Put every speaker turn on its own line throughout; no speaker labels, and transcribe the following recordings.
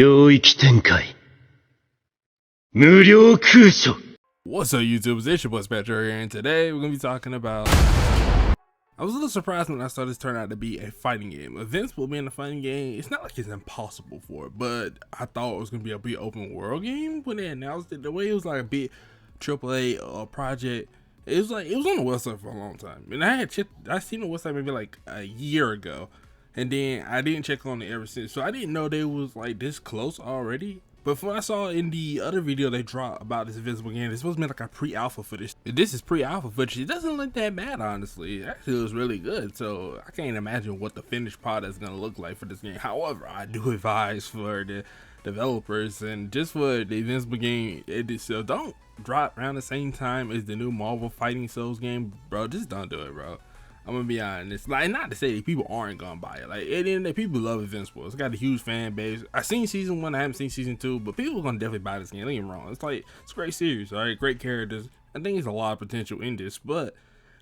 領域展開。無料空所。
What's up, YouTube? It's your boy Patrick here, and today we're gonna be talking about. I was a little surprised when I saw this turn out to be a fighting game. Invincible being a fighting game, it's not like it's impossible for it, but I thought it was gonna be a big open world game when they announced it. The way it was like a big AAA project, it was on the website for a long time, and I seen the website maybe like a year ago, and then I didn't check on it ever since. So I didn't know they was like this close already. But from what I saw in the other video they dropped about this Invincible game, it's supposed to be like a pre-alpha footage. This is pre-alpha footage. It doesn't look that bad, honestly. It actually looks really good. So I can't imagine what the finished product is going to look like for this game. However, I do advise for the developers and just for the Invincible game, so don't drop around the same time as the new Marvel Fighting Souls game. Bro, just don't do it, bro. I'm gonna be honest, like, not to say that people aren't gonna buy it. Like, people love Invincible. It's got a huge fan base. I've seen season 1, I haven't seen season 2, but people are gonna definitely buy this game. Don't get me wrong. It's a great series, all right? Great characters. I think there's a lot of potential in this, but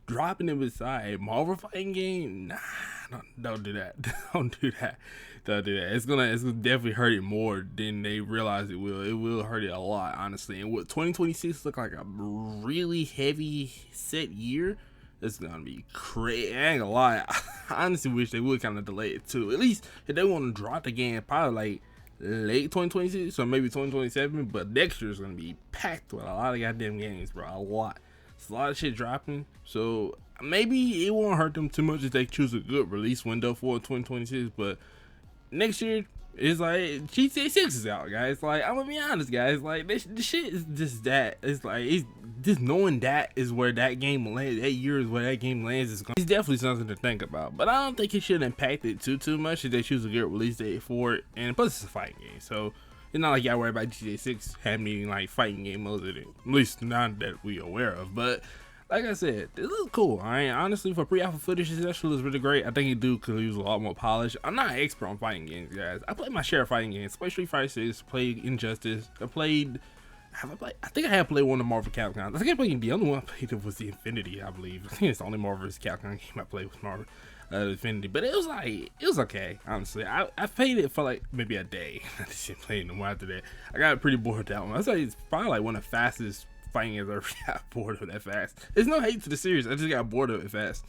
dropping it beside a Marvel fighting game, nah, don't do that. Don't do that. Don't do that. It's gonna definitely hurt it more than they realize it will. It will hurt it a lot, honestly. And what 2026 look like a really heavy set year. It's gonna be crazy. I ain't gonna lie. I honestly wish they would kind of delay it too. At least if they want to drop the game, probably like late 2026 or maybe 2027. But next year is gonna be packed with a lot of goddamn games, bro. A lot. It's a lot of shit dropping. So maybe it won't hurt them too much if they choose a good release window for 2026. But next year, it's like GTA 6 is out, guys. Like, I'm gonna be honest, guys. Like, this shit is just that. It's like, it's just knowing that is where that game lands. That year is where that game lands. It's definitely something to think about. But I don't think it should impact it too much if they choose a good release date for it. And plus, it's a fighting game, so it's not like y'all worry about GTA 6 having like fighting game modes in it. At least not that we aware of. But like I said, it looks cool. Honestly, for pre-alpha footage, this actually looks really great. I think it could use a lot more polish. I'm not an expert on fighting games, guys. I play my share of fighting games. Play Street Fighter 6, played Injustice. I think I have played one of the Marvel Capcom. I think I played the other one I played was the Infinity, I believe. I think it's the only Marvel vs. Capcom game I played with Marvel Infinity. But it was okay, honestly. I played it for like maybe a day. I just didn't play it no more after that. I got pretty bored with that one. I say it's probably like one of the fastest fighting games I ever got bored of that fast. There's no hate to the series, I just got bored of it fast.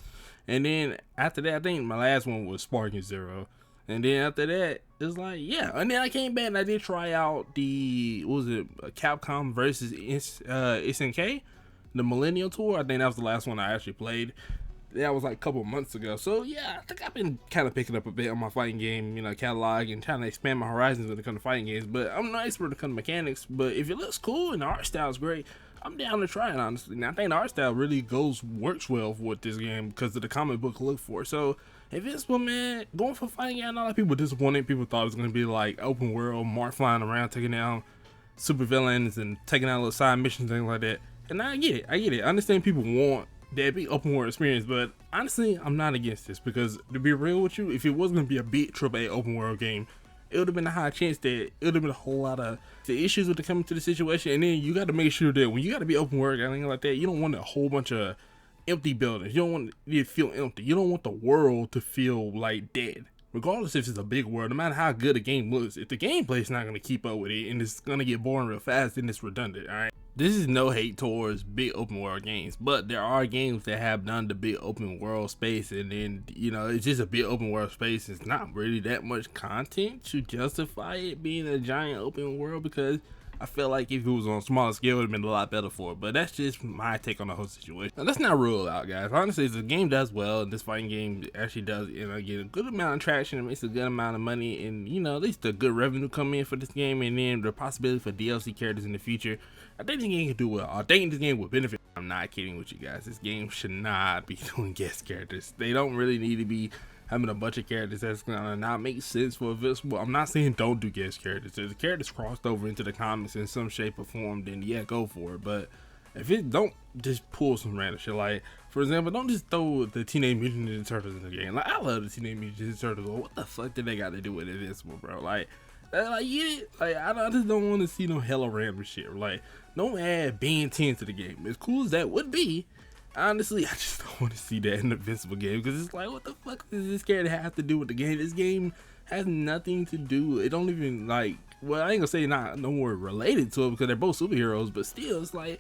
And then after that, I think my last one was Sparking Zero. And then after that, it's like, yeah. And then I came back and I did try out the, what was it, Capcom versus SNK, the Millennial Tour. I think that was the last one I actually played. That was like a couple months ago. So yeah, I think I've been kind of picking up a bit on my fighting game, catalog and trying to expand my horizons when it comes to fighting games. But I'm not expert when it comes to mechanics. But if it looks cool and the art style is great, I'm down to try it, honestly. Now, I think the art style really works well with this game because of the comic book look for it. So Invincible, man, going for fighting game, a lot of people were disappointed. People thought it was going to be like open world, Mark flying around, taking down super villains and taking out little side missions, things like that. And I get it. I understand people want that big open world experience, but honestly, I'm not against this because, to be real with you, if it was going to be a big AAA open world game, it would have been a high chance that it would have been a whole lot of the issues with coming to the situation. And then you got to make sure that when you got to be open world and like that, you don't want a whole bunch of empty buildings. You don't want it to feel empty. You don't want the world to feel like dead. Regardless if it's a big world, no matter how good a game looks, if the gameplay is not going to keep up with it and it's going to get boring real fast, then it's redundant, all right? This is no hate towards big open world games, but there are games that have done the big open world space, and then, it's just a big open world space. It's not really that much content to justify it being a giant open world, because I feel like if it was on a smaller scale, it would have been a lot better for it. But that's just my take on the whole situation. Now, let's not rule it out, guys. Honestly, if the game does well, and this fighting game actually does, get a good amount of traction, it makes a good amount of money, and, at least a good revenue come in for this game, and then the possibility for DLC characters in the future, I think this game can do well. I think this game will benefit. I'm not kidding with you guys. This game should not be doing guest characters. They don't really need to be having a bunch of characters that's gonna not make sense for Invincible. I'm not saying don't do guest characters. If the characters crossed over into the comics in some shape or form, then yeah, go for it. But if it don't, just pull some random shit. Like, for example, don't just throw the Teenage Mutant Ninja Turtles in the game. Like, I love the Teenage Mutant Ninja Turtles. What the fuck did they got to do with Invincible, bro? Like, yeah, like, I just don't want to see no hella random shit. Like, don't add Ben 10 to the game. As cool as that would be, honestly, I just don't want to see that in the Invincible game, because it's like, what the fuck does this character have to do with the game? This game has nothing to do. It don't even, like, well, I ain't gonna say no more related to it because they're both superheroes, but still, it's like,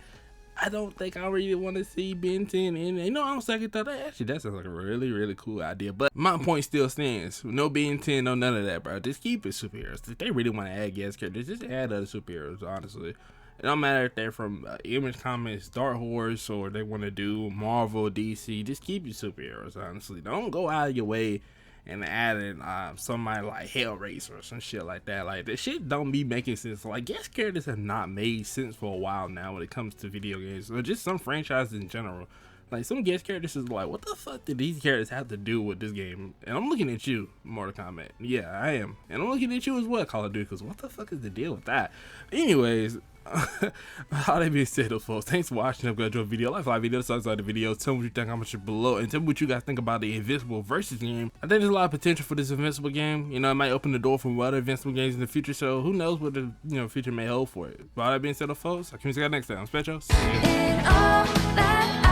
I don't think I really want to see Ben 10 in it. You know, on second thought, actually, that sounds like a really, really cool idea. But my point still stands. No Ben 10, no none of that, bro. Just keep it superheroes. If they really want to add guest characters, just add other superheroes, honestly. It don't matter if they're from Image Comics, Dark Horse, or they want to do Marvel, DC. Just keep your superheroes, honestly. Don't go out of your way and adding somebody like Hellraiser or some shit like that. Like, that shit don't be making sense. Like, guest characters have not made sense for a while now when it comes to video games, or just some franchises in general. Like, some guest characters is like, what the fuck did these characters have to do with this game? And I'm looking at you, Mortal Kombat. Yeah, I am. And I'm looking at you as well, Call of Duty, because what the fuck is the deal with that? Anyways, all that being said, though, folks, thanks for watching. I'm gonna enjoy the video. Like video, subscribe to the video. Tell me what you think, comment below, and tell me what you guys think about the Invincible versus game. I think there's a lot of potential for this Invincible game. You know, it might open the door for other Invincible games in the future. So who knows what the future may hold for it. But all that being said, though, folks, I'll catch you guys next time. I'm Spetcho. See ya.